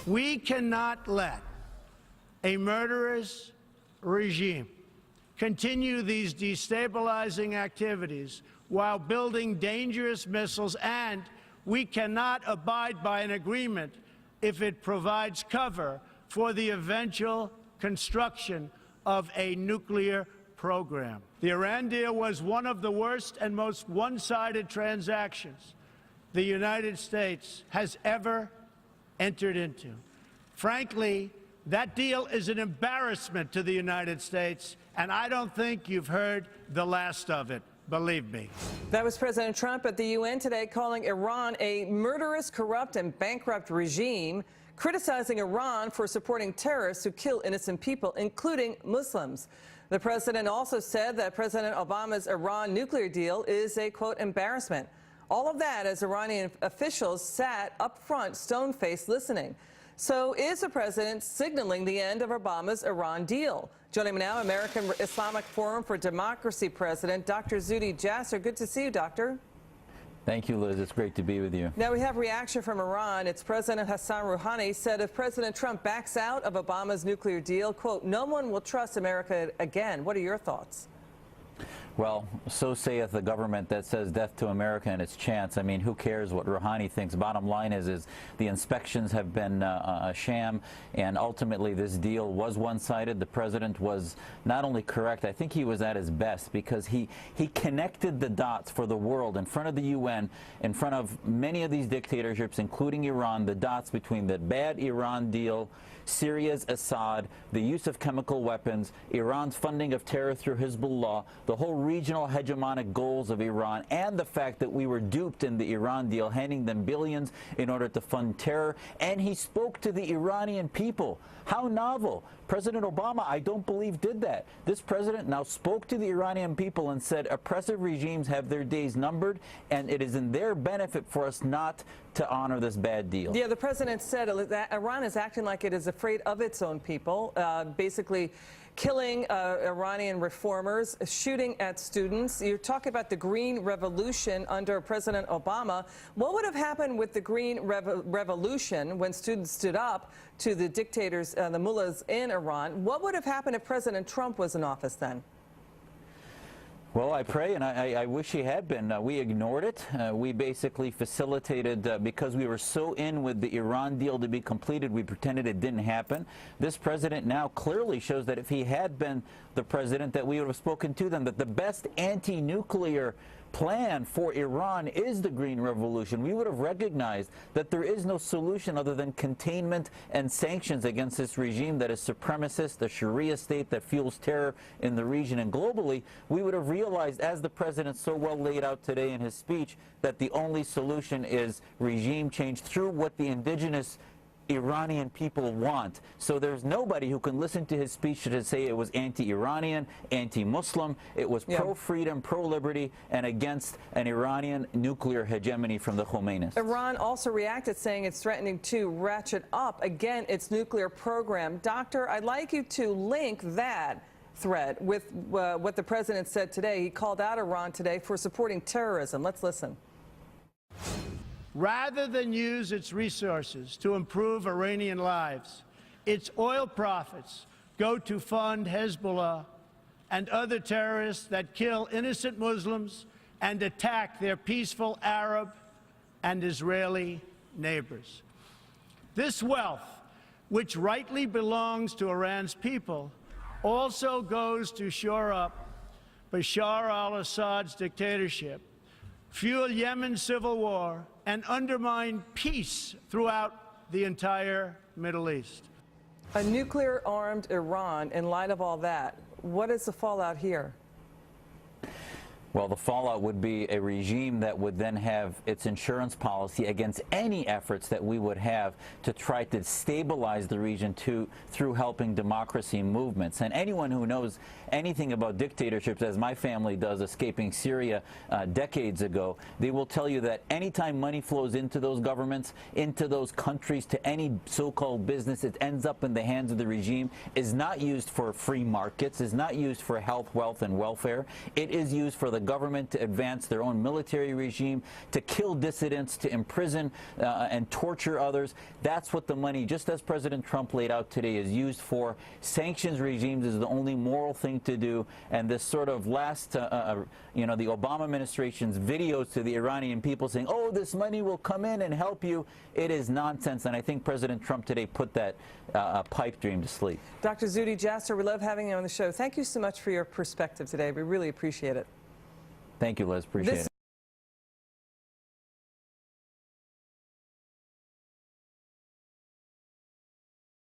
We cannot let a murderous regime continue these destabilizing activities while building dangerous missiles, and we cannot abide by an agreement if it provides cover for the eventual construction of a nuclear program. The Iran deal was one of the worst and most one-sided transactions the United States has ever entered into. Frankly, that deal is an embarrassment to the United States, and I don't think you've heard the last of it. Believe me. That was President Trump at the UN today, calling Iran a murderous, corrupt, and bankrupt regime, criticizing Iran for supporting terrorists who kill innocent people, including Muslims. The president also said that President Obama's Iran nuclear deal is a, quote, embarrassment. All of that as Iranian officials sat up front, stone-faced, listening. So is the president signaling the end of Obama's Iran deal? Joining me now, American Islamic Forum for Democracy President Dr. Zuhdi Jasser. Good to see you, Doctor. Thank you, Liz. It's great to be with you. Now we have reaction from Iran. Its President Hassan Rouhani said if President Trump backs out of Obama's nuclear deal, quote, no one will trust America again. What are your thoughts? Well, so saith the government that says death to America and its chance. I mean, who cares what Rouhani thinks? Bottom line is the inspections have been a sham, and ultimately this deal was one-sided. The president was not only correct, I think he was at his best, because he connected the dots for the world in front of the UN, in front of many of these dictatorships, including Iran, the dots between the bad Iran deal, Syria's Assad, the use of chemical weapons, Iran's funding of terror through Hezbollah, the whole regional hegemonic goals of Iran, and the fact that we were duped in the Iran deal, handing them billions in order to fund terror. And he spoke to the Iranian people. How novel. President Obama, I don't believe, did that. This president now spoke to the Iranian people and said oppressive regimes have their days numbered, and it is in their benefit for us not to honor this bad deal. Yeah, the president said that Iran is acting like it is afraid of its own people, basically killing Iranian reformers, shooting at students. You're talking about the Green Revolution under President Obama. What would have happened with the Green Revolution when students stood up to the dictators, the mullahs in Iran? What would have happened if President Trump was in office then? Well, I pray, and I wish he had been. We ignored it. We basically facilitated, because we were so in with the Iran deal to be completed, we pretended it didn't happen. This president now clearly shows that if he had been the president, that we would have spoken to them, that the best anti-nuclear plan for Iran is the Green Revolution. We would have recognized that there is no solution other than containment and sanctions against this regime that is supremacist, the Sharia state that fuels terror in the region and globally. We would have realized, as the president so well laid out today in his speech, that the only solution is regime change through what the indigenous Iranian people want. So there's nobody who can listen to his speech to say it was anti-Iranian, anti-Muslim. It was pro-freedom, pro-liberty, and against an Iranian nuclear hegemony from the Khomeinis. Iran also reacted, saying it's threatening to ratchet up again its nuclear program. Doctor, I'd like you to link that threat with what the president said today. He called out Iran today for supporting terrorism. Let's listen. Rather than use its resources to improve Iranian lives, its oil profits go to fund Hezbollah and other terrorists that kill innocent Muslims and attack their peaceful Arab and Israeli neighbors. This wealth, which rightly belongs to Iran's people, also goes to shore up Bashar al-Assad's dictatorship, fuel Yemen's civil war, and undermine peace throughout the entire Middle East. A nuclear-armed Iran, in light of all that, what is the fallout here? Well, the fallout would be a regime that would then have its insurance policy against any efforts that we would have to try to stabilize the region through helping democracy movements. And anyone who knows anything about dictatorships, as my family does, escaping Syria decades ago, they will tell you that anytime money flows into those governments, into those countries, to any so-called business, it ends up in the hands of the regime, is not used for free markets, is not used for health, wealth, and welfare. It is used for the government to advance their own military regime, to kill dissidents, to imprison and torture others. That's what the money, just as President Trump laid out today, is used for. Sanctions regimes is the only moral thing to do, and this sort of last, you know, the Obama administration's videos to the Iranian people saying, oh, this money will come in and help you, it is nonsense, and I think President Trump today put that pipe dream to sleep. Dr. Zuhdi Jasser, we love having you on the show. Thank you so much for your perspective today. We really appreciate it. Thank you, Liz. Appreciate it.